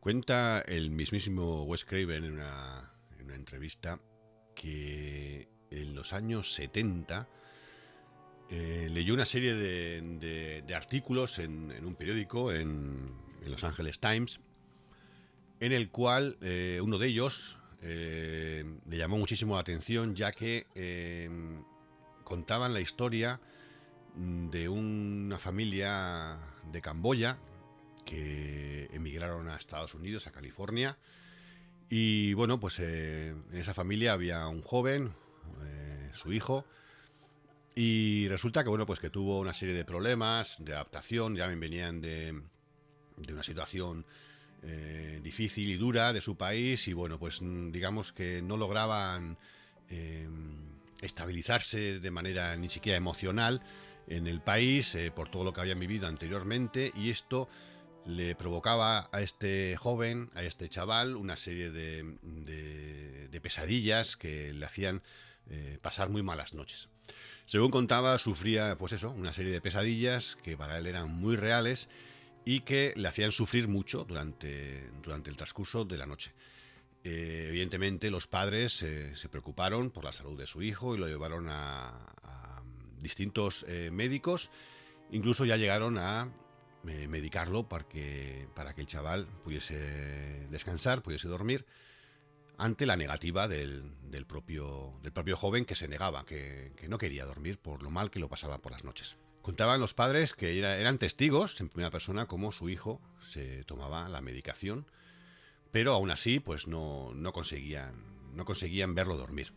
Cuenta el mismísimo Wes Craven en una entrevista que en los años 70 leyó una serie de artículos en un periódico, en Los Angeles Times, en el cual uno de ellos le llamó muchísimo la atención, ya que contaban la historia de una familia de Camboya que emigraron a Estados Unidos, a California. Y bueno, pues en esa familia había un joven, su hijo, y resulta que bueno, pues que tuvo una serie de problemas de adaptación. Ya venían de una situación difícil y dura de su país, y bueno, pues digamos que no lograban eh, estabilizarse de manera ni siquiera emocional en el país, por todo lo que habían vivido anteriormente, y esto le provocaba a este joven, a este chaval, una serie de pesadillas que le hacían pasar muy malas noches. Según contaba, sufría, pues eso, una serie de pesadillas que para él eran muy reales y que le hacían sufrir mucho durante el transcurso de la noche. Evidentemente, los padres se preocuparon por la salud de su hijo y lo llevaron a distintos médicos. Incluso ya llegaron a medicarlo para que el chaval pudiese descansar, pudiese dormir, ante la negativa del propio joven, que se negaba, que no quería dormir por lo mal que lo pasaba por las noches. Contaban los padres que eran testigos en primera persona cómo su hijo se tomaba la medicación, pero aún así pues no conseguían verlo dormir.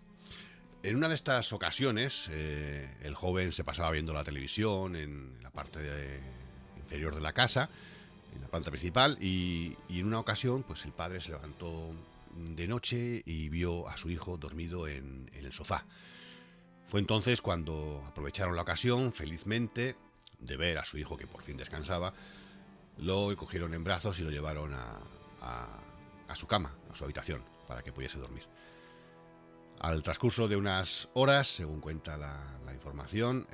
En una de estas ocasiones, el joven se pasaba viendo la televisión en la parte inferior de la casa, en la planta principal, y en una ocasión pues el padre se levantó de noche y vio a su hijo dormido en el sofá. Fue entonces cuando aprovecharon la ocasión, felizmente, de ver a su hijo que por fin descansaba, lo cogieron en brazos y lo llevaron a su cama, a su habitación, para que pudiese dormir. Al transcurso de unas horas, según cuenta la información,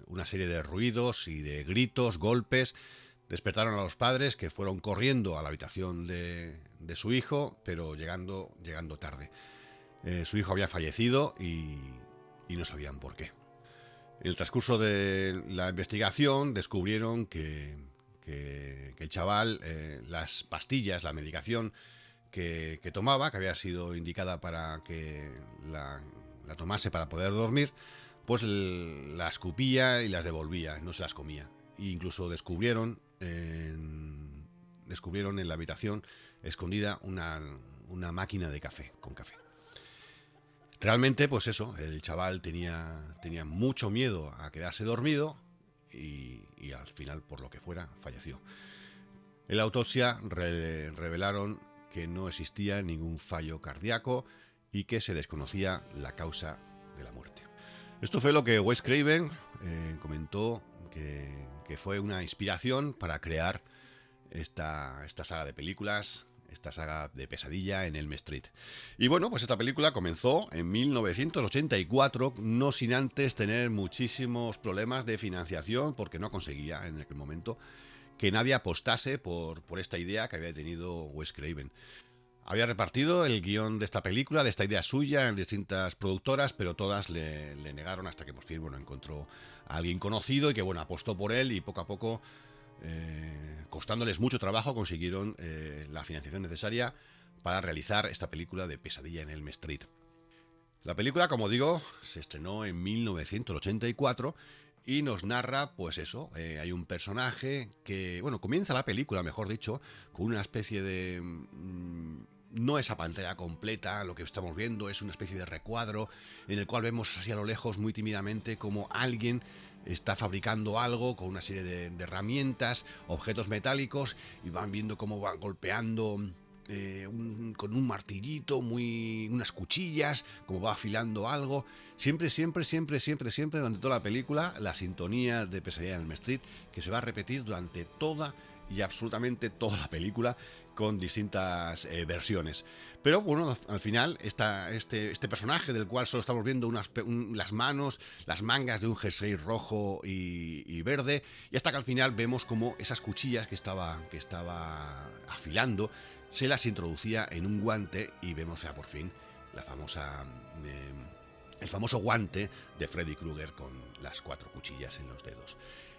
una serie de ruidos y de gritos, golpes, despertaron a los padres, que fueron corriendo a la habitación de su hijo, pero llegando tarde. Su hijo había fallecido y no sabían por qué. En el transcurso de la investigación descubrieron que el chaval, las pastillas, la medicación que tomaba, que había sido indicada para que la tomase para poder dormir, pues la escupía y las devolvía, no se las comía. E incluso descubrieron en la habitación escondida una máquina de café, con café. Realmente, pues eso, el chaval tenía mucho miedo a quedarse dormido y al final, por lo que fuera, falleció. En la autopsia revelaron que no existía ningún fallo cardíaco y que se desconocía la causa de la muerte. Esto fue lo que Wes Craven comentó que fue una inspiración para crear esta saga de películas, esta saga de pesadilla en Elm Street. Y bueno, pues esta película comenzó en 1984, no sin antes tener muchísimos problemas de financiación, porque no conseguía en aquel momento que nadie apostase por esta idea que había tenido Wes Craven. Había repartido el guión de esta película, de esta idea suya, en distintas productoras, pero todas le negaron, hasta que por fin encontró a alguien conocido y que apostó por él, y poco a poco, costándoles mucho trabajo, consiguieron la financiación necesaria para realizar esta película de Pesadilla en Elm Street. La película, como digo, se estrenó en 1984 y nos narra, pues eso, hay un personaje que, comienza la película, mejor dicho, con una especie de... no es a pantalla completa lo que estamos viendo, es una especie de recuadro en el cual vemos así a lo lejos, muy tímidamente, como alguien está fabricando algo con una serie de herramientas, objetos metálicos, y van viendo cómo va golpeando con un martillito, unas cuchillas, como va afilando algo. Siempre, durante toda la película, la sintonía de Pesadilla en Elm Street, que se va a repetir durante toda y absolutamente toda la película, con distintas versiones. Pero bueno, al final este personaje del cual solo estamos viendo las manos, las mangas de un jersey rojo y verde, y hasta que al final vemos como esas cuchillas que estaba afilando se las introducía en un guante y vemos ya por fin la famosa... el famoso guante de Freddy Krueger con las 4 cuchillas en los dedos.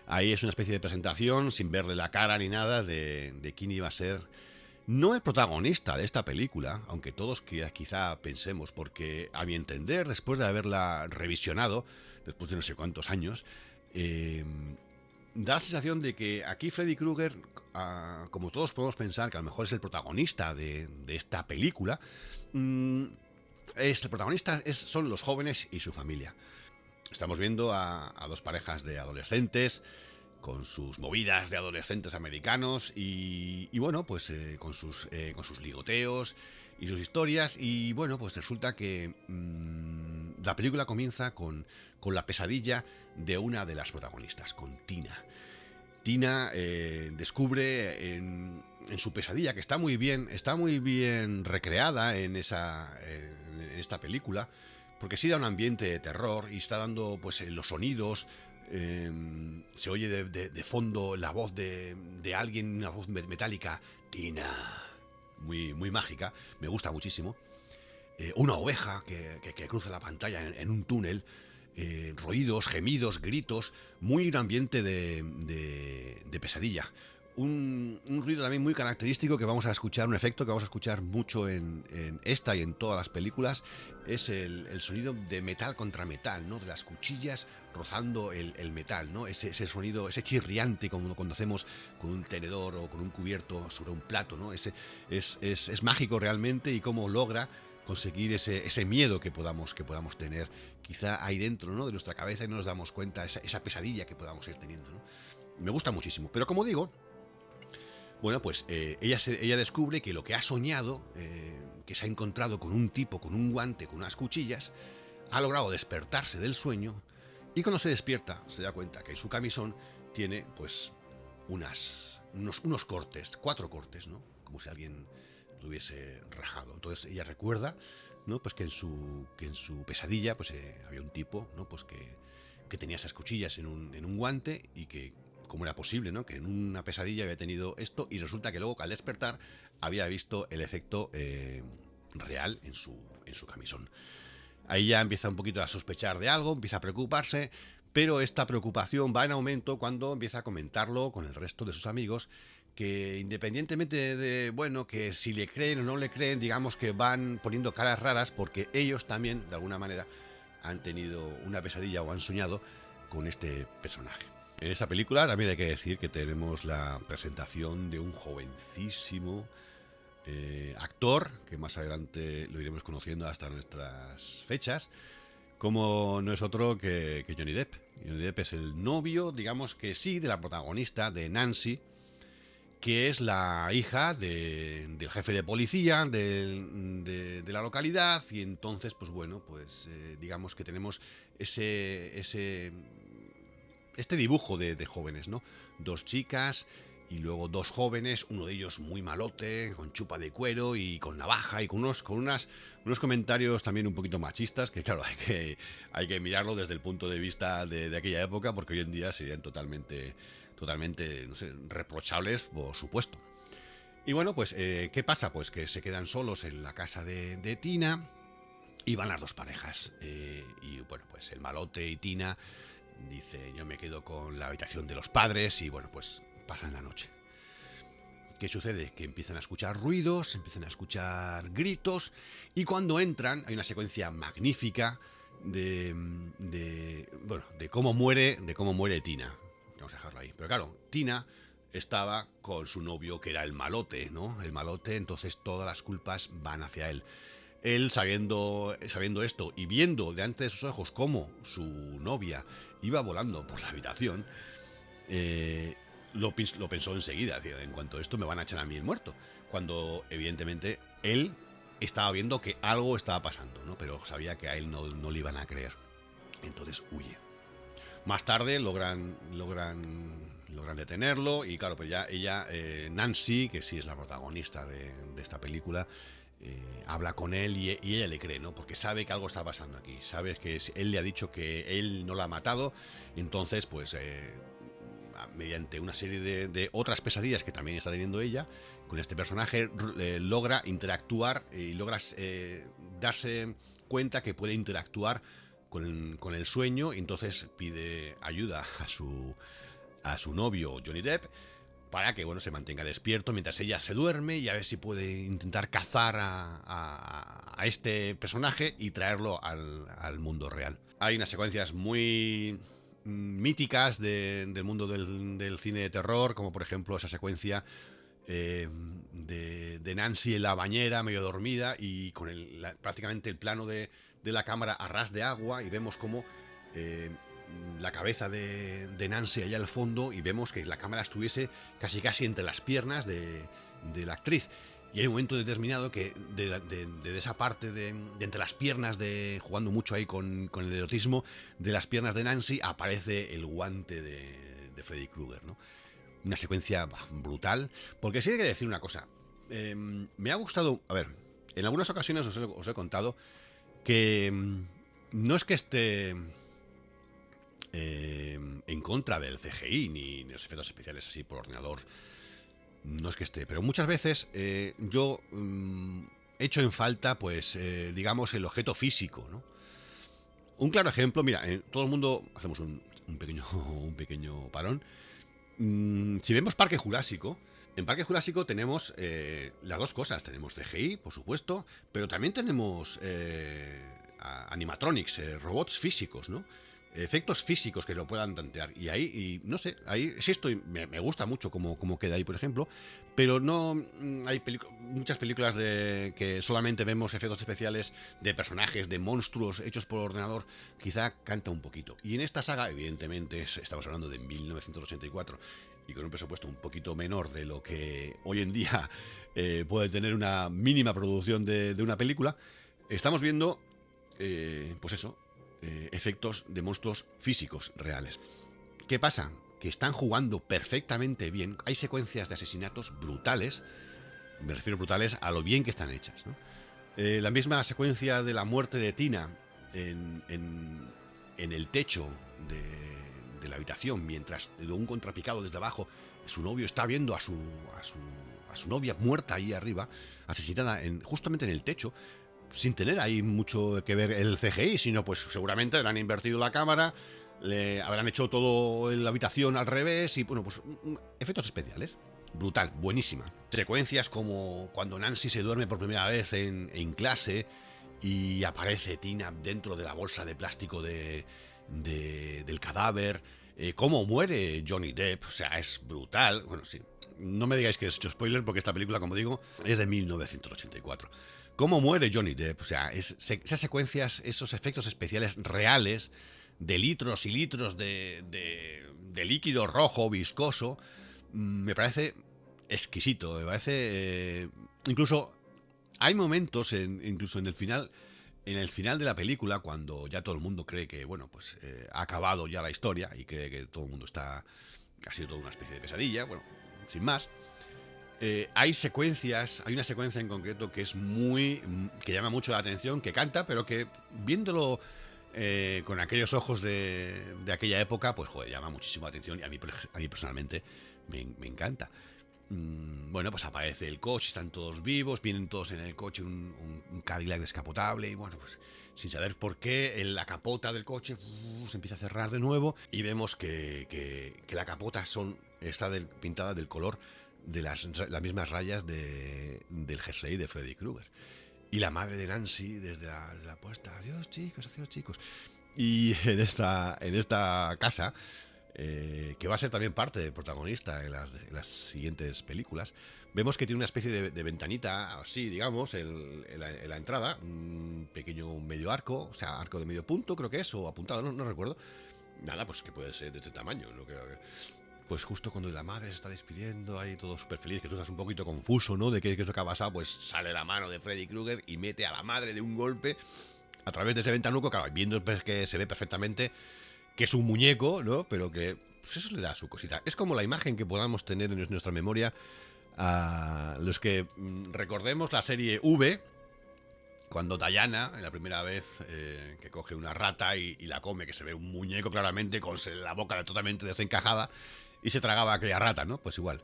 Ahí es una especie de presentación, sin verle la cara ni nada, de quién iba a ser, no el protagonista de esta película, aunque todos quizá pensemos, porque a mi entender, después de haberla revisionado, después de no sé cuántos años, da la sensación de que aquí Freddy Krueger, como todos podemos pensar que a lo mejor es el protagonista de esta película, el protagonista son los jóvenes y su familia. Estamos viendo a 2 parejas de adolescentes con sus movidas de adolescentes americanos y bueno, pues con sus ligoteos y sus historias. Y bueno, pues resulta que la película comienza con la pesadilla de una de las protagonistas, con Tina. Tina descubre en su pesadilla, que está muy bien recreada en esta película, porque sí da un ambiente de terror y está dando pues los sonidos. Se oye de fondo la voz de alguien, una voz metálica, Tina, muy mágica, me gusta muchísimo. Una oveja que cruza la pantalla en un túnel, ruidos, gemidos, gritos, muy un ambiente de pesadilla. Un ruido también muy característico que vamos a escuchar, un efecto que vamos a escuchar mucho en esta y en todas las películas, es el sonido de metal contra metal, ¿no? De las cuchillas rozando el metal, ¿no? Ese sonido, ese chirriante como cuando hacemos con un tenedor o con un cubierto sobre un plato, ¿no? Es mágico realmente, y cómo logra conseguir ese miedo que podamos tener quizá ahí dentro, ¿no? De nuestra cabeza, y no nos damos cuenta esa pesadilla que podamos ir teniendo, ¿no? Me gusta muchísimo, pero como digo, bueno, pues ella descubre que lo que ha soñado, que se ha encontrado con un tipo, con un guante, con unas cuchillas, ha logrado despertarse del sueño, y cuando se despierta se da cuenta que en su camisón tiene pues unos cortes, 4 cortes, ¿no? Como si alguien lo hubiese rajado. Entonces ella recuerda, ¿no? Pues que en su pesadilla pues había un tipo, ¿no? Pues que tenía esas cuchillas en un guante, y que cómo era posible, ¿no? Que en una pesadilla había tenido esto, y resulta que luego al despertar había visto el efecto real en su camisón. Ahí ya empieza un poquito a sospechar de algo, empieza a preocuparse, pero esta preocupación va en aumento cuando empieza a comentarlo con el resto de sus amigos, que independientemente de, bueno, que si le creen o no le creen, digamos que van poniendo caras raras, porque ellos también, de alguna manera, han tenido una pesadilla o han soñado con este personaje. En esta película también hay que decir que tenemos la presentación de un jovencísimo actor, que más adelante lo iremos conociendo hasta nuestras fechas, como no es otro que Johnny Depp. Johnny Depp es el novio, digamos que sí, de la protagonista, de Nancy, que es la hija del jefe de policía de la localidad. Y entonces, pues bueno, pues digamos que tenemos este dibujo de jóvenes, ¿no? 2 chicas y luego 2 jóvenes, uno de ellos muy malote, con chupa de cuero y con navaja, y con unos comentarios también un poquito machistas, que claro, hay que mirarlo desde el punto de vista de aquella época, porque hoy en día serían totalmente, no sé, reprochables, por supuesto. Y bueno, pues, ¿qué pasa? Pues que se quedan solos en la casa de Tina, y van las 2 parejas. Y bueno, pues el malote y Tina dice: yo me quedo con la habitación de los padres, y bueno, pues pasan la noche. ¿Qué sucede? Que empiezan a escuchar ruidos, empiezan a escuchar gritos, y cuando entran hay una secuencia magnífica de cómo muere Tina. Vamos a dejarlo ahí. Pero claro, Tina estaba con su novio, que era el malote, ¿no? El malote, entonces todas las culpas van hacia él. Él, sabiendo esto y viendo delante de sus ojos cómo su novia iba volando por la habitación, lo pensó enseguida. Decía: en cuanto a esto me van a echar a mí el muerto. Cuando evidentemente él estaba viendo que algo estaba pasando, ¿no? Pero sabía que a él no le iban a creer. Entonces huye. Más tarde logran logran detenerlo y claro, pues ya ella, Nancy, que sí es la protagonista de esta película, habla con él y ella le cree, ¿no? Porque sabe que algo está pasando aquí, sabe que él le ha dicho que él no la ha matado, entonces pues mediante una serie de otras pesadillas que también está teniendo ella, con este personaje logra interactuar y logra darse cuenta que puede interactuar con el sueño y entonces pide ayuda a su novio Johnny Depp para que bueno, se mantenga despierto mientras ella se duerme y a ver si puede intentar cazar a este personaje y traerlo al mundo real. Hay unas secuencias muy míticas del mundo del cine de terror, como por ejemplo esa secuencia de Nancy en la bañera, medio dormida, y con prácticamente el plano de la cámara a ras de agua, y vemos como la cabeza de Nancy allá al fondo, y vemos que la cámara estuviese casi entre las piernas de la actriz. Y hay un momento determinado que de esa parte de entre las piernas, jugando mucho ahí con el erotismo, de las piernas de Nancy aparece el guante de Freddy Krueger, ¿no? Una secuencia brutal. Porque sí hay que decir una cosa. Me ha gustado. A ver, en algunas ocasiones os he contado que no es que esté en contra del CGI ni los efectos especiales así por ordenador. No es que esté, pero muchas veces yo echo en falta, pues, digamos, el objeto físico, ¿no? Un claro ejemplo, mira, todo el mundo hacemos un pequeño parón. Si vemos Parque Jurásico, en Parque Jurásico tenemos las dos cosas. Tenemos CGI, por supuesto, pero también tenemos animatronics, robots físicos, ¿no? Efectos físicos que lo puedan tantear. Y ahí, no sé, ahí sí me gusta mucho cómo queda ahí, por ejemplo. Pero no hay muchas películas que solamente vemos efectos especiales de personajes, de monstruos hechos por ordenador. Quizá canta un poquito. Y en esta saga, evidentemente, estamos hablando de 1984. Y con un presupuesto un poquito menor de lo que hoy en día puede tener una mínima producción de una película. Estamos viendo, pues eso, efectos de monstruos físicos reales. ¿Qué pasa? Que están jugando perfectamente bien. Hay secuencias de asesinatos brutales. Me refiero brutales a lo bien que están hechas, ¿no? La misma secuencia de la muerte de Tina en el techo de la habitación, mientras de un contrapicado desde abajo su novio está viendo a su novia muerta ahí arriba, asesinada justamente en el techo, sin tener ahí mucho que ver el CGI, sino pues seguramente le han invertido la cámara, le habrán hecho todo en la habitación al revés y bueno, pues efectos especiales. Brutal, buenísima. Secuencias como cuando Nancy se duerme por primera vez en clase y aparece Tina dentro de la bolsa de plástico del cadáver. Cómo muere Johnny Depp, o sea, es brutal. Bueno, sí, no me digáis que he hecho spoiler porque esta película, como digo, es de 1984. Cómo muere Johnny Depp, o sea, esas secuencias, esos efectos especiales reales de litros y litros de líquido rojo, viscoso, me parece exquisito, me parece... incluso hay momentos, incluso en el final de la película, cuando ya todo el mundo cree que, bueno, pues ha acabado ya la historia y cree que todo el mundo ha sido toda una especie de pesadilla, bueno, sin más, hay una secuencia en concreto que es que llama mucho la atención, que canta, pero que viéndolo con aquellos ojos de aquella época, pues joder, llama muchísimo la atención y a mí personalmente me encanta. Bueno, pues aparece el coche, están todos vivos, vienen todos en el coche, un Cadillac descapotable, y bueno, pues sin saber por qué, la capota del coche se empieza a cerrar de nuevo y vemos que la capota está pintada del color de las mismas rayas del jersey de Freddy Krueger. Y la madre de Nancy desde la puerta, adiós chicos. Y en esta casa, que va a ser también parte del protagonista en las siguientes películas, vemos que tiene una especie de ventanita, así digamos, en la entrada, un pequeño medio arco, o sea, arco de medio punto creo que es, o apuntado, no recuerdo. Nada, pues que puede ser de este tamaño, no creo que... Pues justo cuando la madre se está despidiendo, ahí todo súper feliz, que tú estás un poquito confuso, ¿no? De qué es lo que ha pasado, pues sale la mano de Freddy Krueger y mete a la madre de un golpe a través de ese ventanuco, claro, viendo que se ve perfectamente que es un muñeco, ¿no? Pero que pues eso le da su cosita. Es como la imagen que podamos tener en nuestra memoria a los que recordemos la serie V, cuando Diana, la primera vez que coge una rata y la come, que se ve un muñeco claramente con la boca totalmente desencajada y se tragaba aquella rata, ¿no? Pues igual.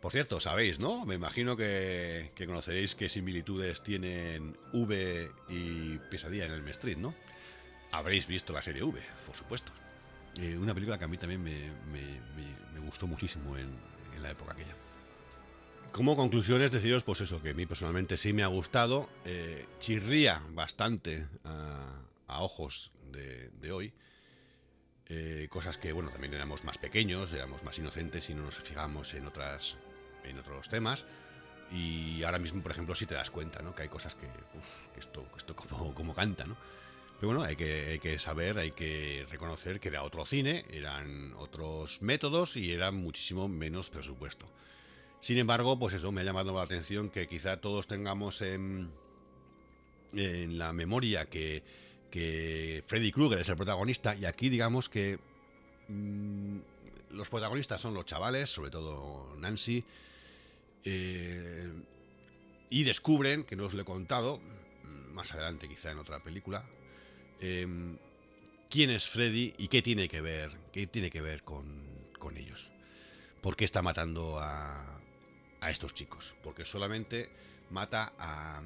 Por cierto, sabéis, ¿no? Me imagino que conoceréis qué similitudes tienen V y Pesadilla en Elm Street, ¿no? Habréis visto la serie V, por supuesto. Una película que a mí también me gustó muchísimo en la época aquella. Como conclusiones, deciros, pues eso, que a mí personalmente sí me ha gustado. Chirría bastante a ojos de hoy. Cosas que, bueno, también éramos más pequeños, éramos más inocentes y no nos fijamos en otros temas. Y ahora mismo, por ejemplo, sí te das cuenta, ¿no? Que hay cosas que esto como canta, ¿no? Pero bueno, hay que saber, hay que reconocer que era otro cine, eran otros métodos y era muchísimo menos presupuesto. Sin embargo, pues eso, me ha llamado la atención que quizá todos tengamos en la memoria que Freddy Krueger es el protagonista, y aquí digamos que los protagonistas son los chavales, sobre todo Nancy, y descubren, que no os lo he contado, más adelante quizá en otra película, quién es Freddy y qué tiene que ver con ellos. ¿Por qué está matando a estos chicos? Porque solamente mata a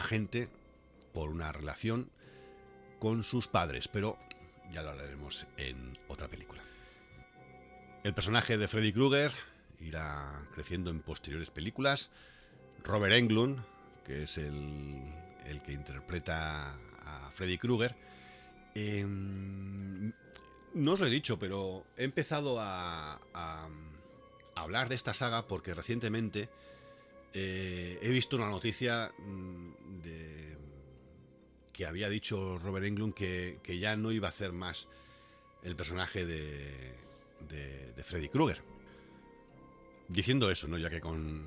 gente por una relación con sus padres, pero ya lo hablaremos en otra película. El personaje de Freddy Krueger irá creciendo en posteriores películas. Robert Englund, que es el que interpreta a Freddy Krueger, no os lo he dicho, pero he empezado a hablar de esta saga porque recientemente he visto una noticia de que había dicho Robert Englund que ya no iba a hacer más el personaje de Freddy Krueger. Diciendo eso, ¿no? Ya que con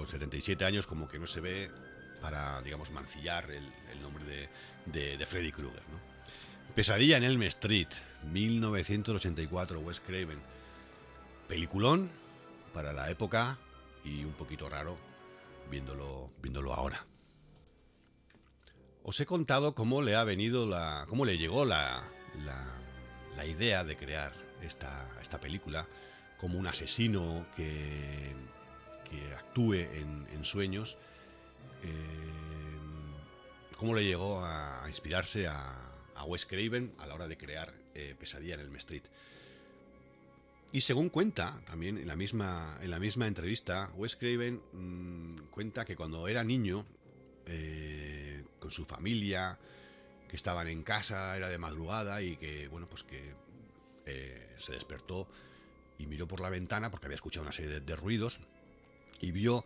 77 años como que no se ve para, digamos, mancillar el nombre de Freddy Krueger, ¿no? Pesadilla en Elm Street, 1984, Wes Craven. Peliculón para la época y un poquito raro viéndolo ahora. Os he contado cómo le llegó la idea de crear esta película, como un asesino que actúe en sueños, cómo le llegó a inspirarse a Wes Craven a la hora de crear Pesadilla en Elm Street. Y según cuenta, también en la misma entrevista, Wes Craven cuenta que cuando era niño, con su familia, que estaban en casa, era de madrugada y que, bueno, pues que se despertó y miró por la ventana porque había escuchado una serie de ruidos y vio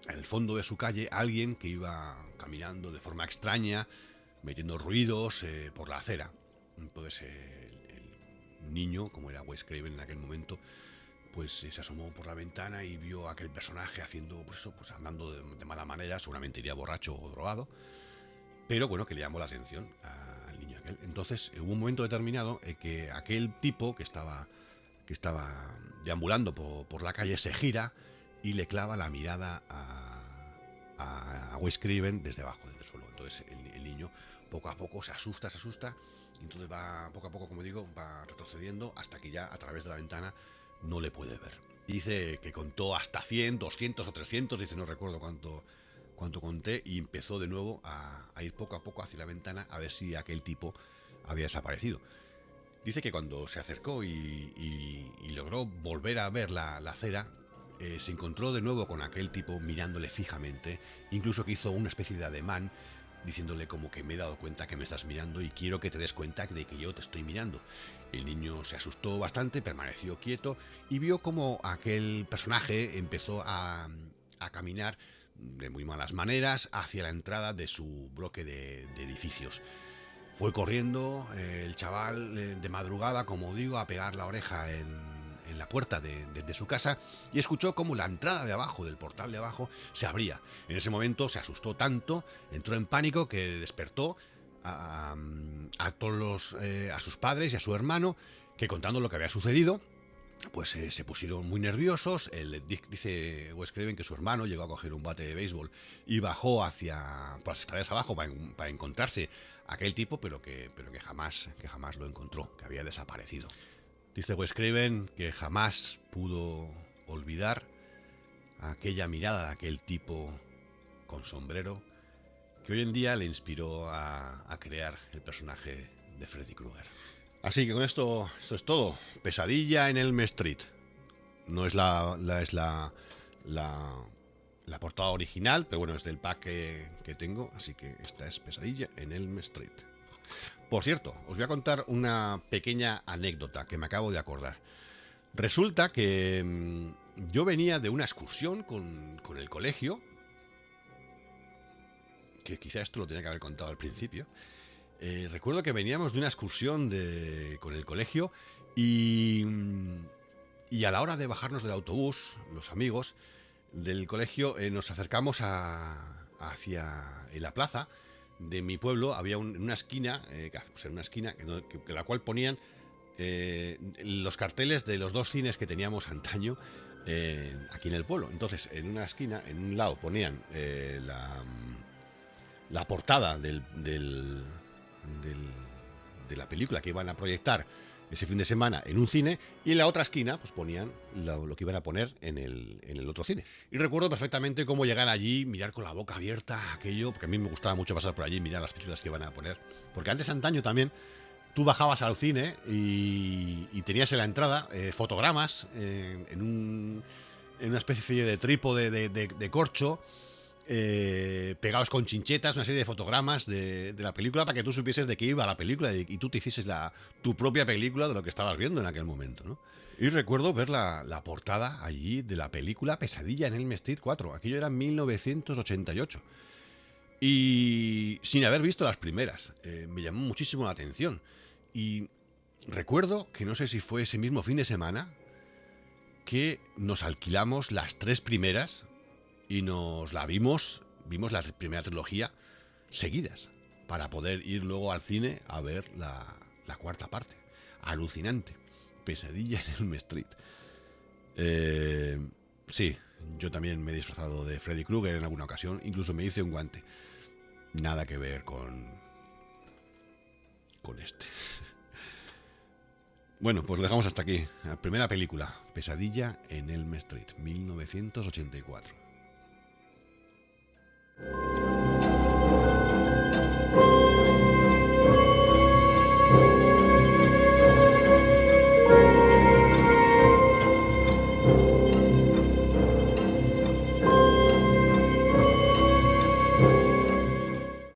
en el fondo de su calle a alguien que iba caminando de forma extraña, metiendo ruidos por la acera. Entonces el niño, como era Wes Craven en aquel momento, pues se asomó por la ventana y vio a aquel personaje haciendo, pues eso, pues andando de mala manera, seguramente iría borracho o drogado, pero bueno, que le llamó la atención al niño aquel. Entonces hubo un momento determinado en que aquel tipo que estaba deambulando por la calle se gira y le clava la mirada a Wes Craven desde abajo del suelo. Entonces el niño poco a poco se asusta y entonces va poco a poco, como digo, va retrocediendo hasta que ya a través de la ventana no le puede ver. Dice que contó hasta 100, 200 o 300, dice no recuerdo cuánto conté, y empezó de nuevo a ir poco a poco hacia la ventana a ver si aquel tipo había desaparecido. Dice que cuando se acercó y logró volver a ver la acera, se encontró de nuevo con aquel tipo mirándole fijamente, incluso que hizo una especie de ademán diciéndole como que me he dado cuenta que me estás mirando y quiero que te des cuenta de que yo te estoy mirando. El niño se asustó bastante, permaneció quieto y vio como aquel personaje empezó a caminar de muy malas maneras hacia la entrada de su bloque de edificios. Fue corriendo el chaval de madrugada, como digo, a pegar la oreja en la puerta de su casa y escuchó como la entrada de abajo, del portal de abajo, se abría. En ese momento se asustó tanto, entró en pánico que despertó a todos a sus padres y a su hermano, que contando lo que había sucedido, pues se pusieron muy nerviosos. Dice Wes Craven que su hermano llegó a coger un bate de béisbol y bajó hacia por las escaleras abajo para encontrarse a aquel tipo, pero que jamás lo encontró, que había desaparecido. Dice Wes Craven que jamás pudo olvidar aquella mirada de aquel tipo con sombrero, que hoy en día le inspiró a crear el personaje de Freddy Krueger. Así que con esto es todo. Pesadilla en Elm Street. No es la portada original, pero bueno, es del pack que tengo, así que esta es Pesadilla en Elm Street. Por cierto, os voy a contar una pequeña anécdota que me acabo de acordar. Resulta que yo venía de una excursión con el colegio, que quizá esto lo tenía que haber contado al principio. Recuerdo que veníamos de una excursión con el colegio y a la hora de bajarnos del autobús, los amigos del colegio nos acercamos hacia en la plaza de mi pueblo. Había una esquina, que la cual ponían los carteles de los dos cines que teníamos antaño aquí en el pueblo. Entonces, en una esquina, en un lado ponían la portada de la película que iban a proyectar ese fin de semana en un cine, y en la otra esquina pues ponían lo que iban a poner en el otro cine. Y recuerdo perfectamente cómo llegar allí, mirar con la boca abierta aquello, porque a mí me gustaba mucho pasar por allí y mirar las películas que iban a poner, porque antes, antaño también, tú bajabas al cine y tenías en la entrada fotogramas en una especie de trípode de corcho, pegados con chinchetas, una serie de fotogramas de la película para que tú supieses de qué iba la película y tú te hicieses tu propia película de lo que estabas viendo en aquel momento, ¿no? Y recuerdo ver la portada allí de la película Pesadilla en Elm Street 4. Aquello era en 1988. Y sin haber visto las primeras, me llamó muchísimo la atención. Y recuerdo que no sé si fue ese mismo fin de semana que nos alquilamos las tres primeras y nos vimos la primera trilogía seguidas para poder ir luego al cine a ver la cuarta parte. Alucinante. Pesadilla en Elm Street. Sí, yo también me he disfrazado de Freddy Krueger en alguna ocasión. Incluso me hice un guante. Nada que ver con este. Bueno, pues lo dejamos hasta aquí. La primera película, Pesadilla en Elm Street, 1984.